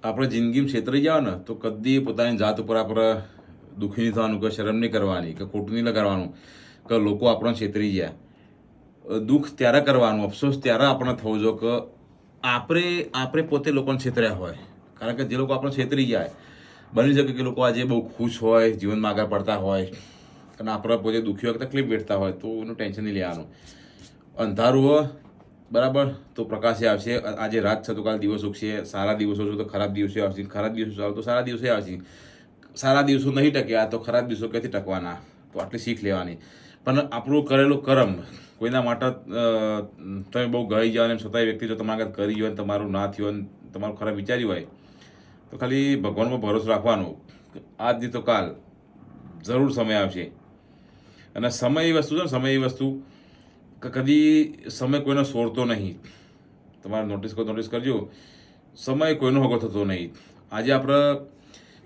આપણે જિંદગીમાં છેતરી જાવ ને તો કદી પોતાની જાત ઉપર આપણે દુઃખી નહીં થવાનું, કે શરમ નહીં કરવાની, કે ખોટું નહીં લગાડવાનું, કે લોકો આપણને છેતરી ગયા. દુઃખ ત્યારે કરવાનું, અફસોસ ત્યારે આપણે થવો જો કે આપણે પોતે લોકોને છેતર્યા હોય. કારણ કે જે લોકો આપણે છેતરી જાય, બની શકે કે લોકો આજે બહુ ખુશ હોય, જીવનમાં આગળ પડતા હોય, અને આપણે પોતે દુઃખી હોય, તકલીફ વેઠતા હોય, તો એનું ટેન્શન નહીં લેવાનું. અંધારું હોય બરાબર તો પ્રકાશે આવશે. આજે રાત છે તો કાલ દિવસ ઉગશે. સારા દિવસો છે તો ખરાબ દિવસો આવશે, ખરાબ દિવસો ચાલો તો સારા દિવસે આવશે. સારા દિવસો નહીં ટક્યા તો ખરાબ દિવસો ક્યાંથી ટકવાના? તો આટલી શીખ લેવાની. પણ આપણું કરેલું કર્મ કોઈના માટે તમે બહુ ગઈ જાઓ ને છતાંય વ્યક્તિ જો તમારા આગળ કરી હોય ને તમારું ના થયું હોય ને તમારું ખરાબ વિચાર્યું હોય તો ખાલી ભગવાનમાં ભરોસો રાખવાનો. આજની તો કાલ જરૂર સમય આવશે. અને સમય એ વસ્તુ છે ને, સમય એ વસ્તુ કે કદી સમય કોઈનો સોરતો નહીં. તમારે નોટિસ કરજો, સમય કોઈનો હગો થતો નહીં. આજે આપણે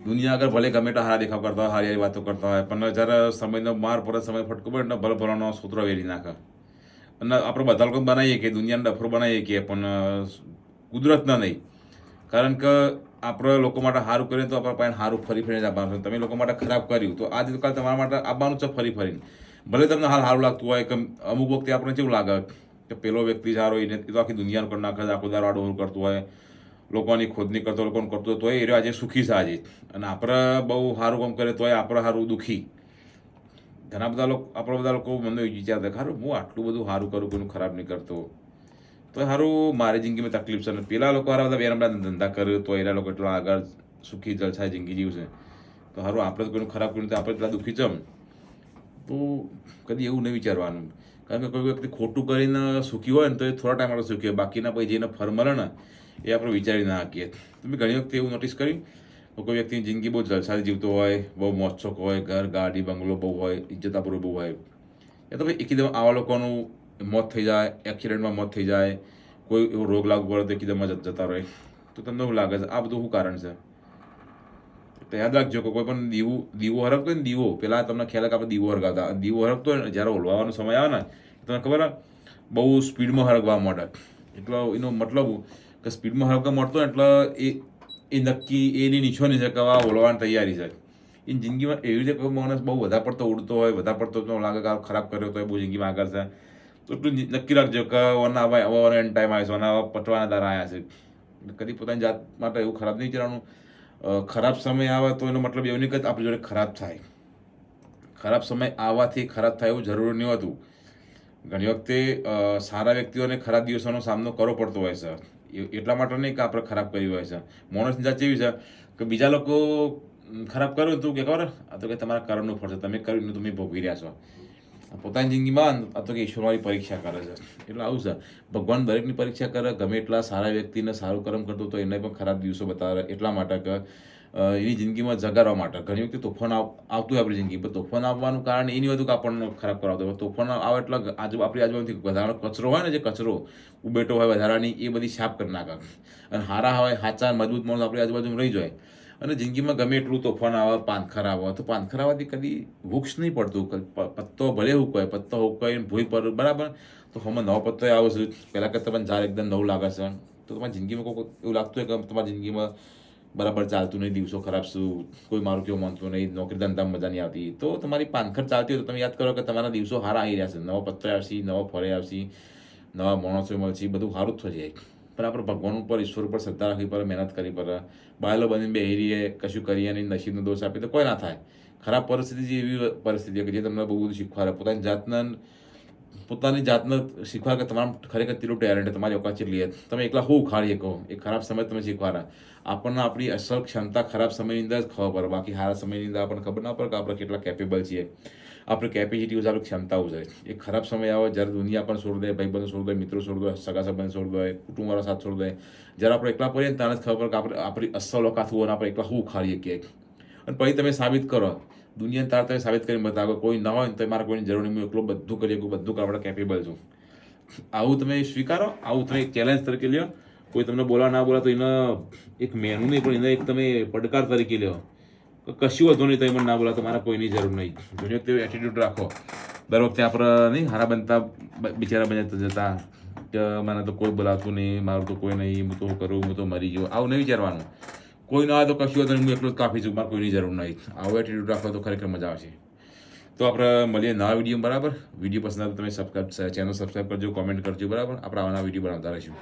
દુનિયા આગળ ભલે ગમે તે હારા દેખાવ કરતા હોય, હારી વાતો કરતા હોય, પણ જ્યારે સમયનો માર પડે, સમય ફટકો પડે ને ભલે ભલાનો સૂત્રો વેરી નાખે. અને આપણે બધા લોકો બનાવીએ કે દુનિયાને ડફરો બનાવીએ કે, પણ કુદરતના નહીં. કારણ કે આપણે લોકો માટે સારું કરીએ તો આપણા પાસે સારું ફરી ફરીને આપવાનું. તમે લોકો માટે ખરાબ કર્યું તો આજે કાલ તમારા માટે આવવાનું છે ફરી ફરીને. ભલે તમને હાલ સારું લાગતું હોય કે અમુક વખતે આપણે કેવું લાગે કે પેલો વ્યક્તિ સારો એને તો આખી દુનિયાનું કરી નાખે, આખો દારો આડો કરતું હોય, લોકોની ખોદની કરતો, લોકોને કરતો તો એ આજે સુખી છે આજે. અને આપણે બહુ સારું કામ કરે તો આપણે સારું દુઃખી. ઘણા બધા લોકો મને વિચારતા ખરું હું આટલું બધું સારું કરું, કોઈનું ખરાબ નહીં કરતો, તો સારું મારી જિંદગીમાં તકલીફ છે. ને પેલા લોકો સારા બધા બેરમડા ધંધા કર્યો તો એના લોકો એટલા આગળ સુખી જલસાય જિંદગી જીવશે. તો સારું આપણે તો કોઈનું ખરાબ કર્યું તો આપણે એટલા દુઃખી ચમ. તો કદી એવું નહીં વિચારવાનું. કારણ કે કોઈ વ્યક્તિ ખોટું કરીને સુખી હોય ને તો એ થોડા ટાઈમ માટે સુખી હોય, બાકીના પછી જેને ફર મળે ને એ આપણે વિચારી ના શકીએ. તમે ઘણી વખતે એવું નોટિસ કર્યું કોઈ વ્યક્તિની જિંદગી બહુ જલસાથી જીવતો હોય, બહુ મોજશોખ હોય, ઘર ગાડી બંગલો બહુ હોય, ઇજ્જત આબરૂ બહુ હોય, એ તો ભાઈ એકદમ આવા લોકોનું મોત થઈ જાય, એક્સિડન્ટમાં મોત થઈ જાય, કોઈ એવો રોગ લાગુ પડે તો એકદમ જતા રહે. તો તમને એવું લાગે છે આ બધું શું કારણ છે? તો યાદ રાખજો કે કોઈ પણ દીવો હરકતો હોય ને, દીવો પેલા તમને ખ્યાલ કે આપણે દીવો હરગાવતા, દીવો હરકતો હોય ને જ્યારે ઓલવાનો સમય આવે ને તમને ખબર બહુ સ્પીડમાં હરગવા માંડે. એટલે એનો મતલબ કે સ્પીડમાં હરગવા મળતો હોય એટલે એ નક્કી એની નિશાની છે કે આ ઓલવાની તૈયારી છે. એ જિંદગીમાં એવી રીતે કોઈ માણસ બહુ વધારે પડતો ઉડતો હોય, વધારે પડતો લાગે કે ખરાબ કર્યો તો એ બહુ જિંદગીમાં આગળ છે, તો એટલું નક્કી રાખજો કે ઓના હવે એન્ડ ટાઈમ આવ્યો છે, ઓના પટવાના દારા આવ્યા છે. કદી પોતાની જાત માટે એવું ખરાબ નહીં વિચારવાનું. ખરાબ સમય આવે તો એનો મતલબ એવું નહીં કે આપણી જોડે ખરાબ થાય. ખરાબ સમય આવવાથી ખરાબ થાય એવું જરૂરી નહીં હોતું. ઘણી વખતે સારા વ્યક્તિઓને ખરાબ દિવસોનો સામનો કરવો પડતો હોય છે. એટલા માટે નહીં કે આપણે ખરાબ કર્યું હોય છે. માણસની જાત એવી છે કે બીજા લોકો ખરાબ કર્યું તું કે ખબર આ તો કે તમારા કર્મનું ફળ છે, તમે કર્યું તમે ભોગવી રહ્યા છો. પોતાની જિંદગીમાં આ તો કે ઈશ્વરવાળી પરીક્ષા કરે છે. એટલે આવું છે, ભગવાન દરેકની પરીક્ષા કરે. ગમે એટલા સારા વ્યક્તિને સારું કર્મ કરતો તો એને પણ ખરાબ દિવસો બતાવે. એટલા માટે કે એની જિંદગીમાં જગાડવા માટે. ઘણી વખતે તોફાન આવતું હોય આપણી જિંદગી પર. તોફાન આવવાનું કારણ એ નહીં હતું કે આપણને ખરાબ કરાવતો હોય. તોફાન આવે એટલે આપણી આજુબાજુથી વધારાનો કચરો હોય ને, જે કચરો ઉબેટો હોય વધારાની, એ બધી સાફ કરી નાખે. અને સારા હોય, સાચા મજબૂત માણસ આપણી આજુબાજુમાં રહી જાય. અને જિંદગીમાં ગમે એટલું તોફાન આવે, પાનખર આવે, તો પાનખર આવવાથી કદી વૃક્ષ નહીં પડતું. પત્તો ભલે હુકાય, પત્તો હુકાય ભૂઈ પર બરાબર, તો હમણાં નવો પત્તો આવે છે. પહેલાં કરતાં પણ ઝાડ એકદમ નવું લાગે છે. તો તમારી જિંદગીમાં કોઈ એવું લાગતું હોય કે તમારી જિંદગીમાં બરાબર ચાલતું નહીં, દિવસો ખરાબ છું, કોઈ મારું કેવું માનતું નહીં, નોકરી ધંધામાં મજા નહીં આવતી, તો તમારી પાનખર ચાલતી હોય તો તમે યાદ કરો કે તમારા દિવસો સારા આવી રહ્યા છે. નવો પત્ર આવશે, નવો ફળે આવશે, નવા માણસો મળશે, બધું સારું જ થઈ જાય. પણ આપણે ભગવાન ઉપર, ઈશ્વર ઉપર શ્રદ્ધા રાખવી પડે, મહેનત કરવી પડે. બાયલો બનીને બેહી રહીએ, કશું કરીએ નહીં, નસીબનો દોષ આપીએ તો કોઈ ના થાય. ખરાબ પરિસ્થિતિ જે એવી પરિસ્થિતિ કે જે તમને બહુ બધું શીખવાડે. પોતાની જાતને શીખવા કે તમારા ખરેખર કેટલું ટેલેન્ટ, તમારી ઓકાત કેટલી. તમે એકલા શું ઉખાડી શકો, એ ખરાબ સમય તમે શીખવાડે. આપણને આપણી અસલ ક્ષમતા ખરાબ સમયની અંદર જ ખબર પડે. બાકી સારા સમયની અંદર આપણને ખબર ના પડે કે આપણે કેટલા કેપેબલ છીએ. આપણી કેપેસિટી છે, આપણી ક્ષમતાઓ છે. એ ખરાબ સમય આવે જ્યારે દુનિયા પણ છોડી દે, ભાઈબંધો છોડી દે, મિત્રો છોડી દે, સગા સંબંધ છોડી દે, કુટુંબવાળા સાથ છોડી દે. જ્યારે આપણે એકલા પડીએ ત્યારે જ ખબર પડે કે આપણી અસલ ઓકાત હોય અને આપણે એકલા શું ઉખાડીએ ક્યાંક. અને પછી તમે સાબિત કરો દુનિયાને, તાર તમે સાબિત કરીને બતાવો. કોઈ ના હોય ને તો મારે કોઈની જરૂર નહીં, હું એકલું બધું કરી શકું, બધું આપણે કેપેબલ છું. આવું તમે સ્વીકારો, આવું તમે એક ચેલેન્જ તરીકે લ્યો. કોઈ તમને બોલા ના બોલા તો એને એક મેનુ નહીં, પણ એને એક તમે પડકાર તરીકે લ્યો. કશું વધુ નહીં, તમે મને ના બોલા તો મારે કોઈની જરૂર નહીં. ઘણી વખતે એટીટ્યુડ રાખો. દર વખતે આપણે નહીં હારા બનતા બિચારા બન્યા જતા કે મને તો કોઈ બોલાતું નહીં, મારું તો કોઈ નહીં, હું તો કરું, હું તો મરી ગયો, આવું નહીં વિચારવાનું. કોઈ ના આવે તો કશું હતું હું એકલું જ કાફી છું, મારે કોઈની જરૂર નહીં. આવો એટીટ્યુડ રાખો તો ખરેખર મજા આવશે. તો આપણે મળીએ નવા વિડીયો. બરાબર, વિડીયો પસંદ આવે તો તમે ચેનલ સબસ્ક્રાઈબ કરજો, કોમેન્ટ કરજો. બરાબર, આપણે આવા નવા વિડીયો બનાવતા રહીશું.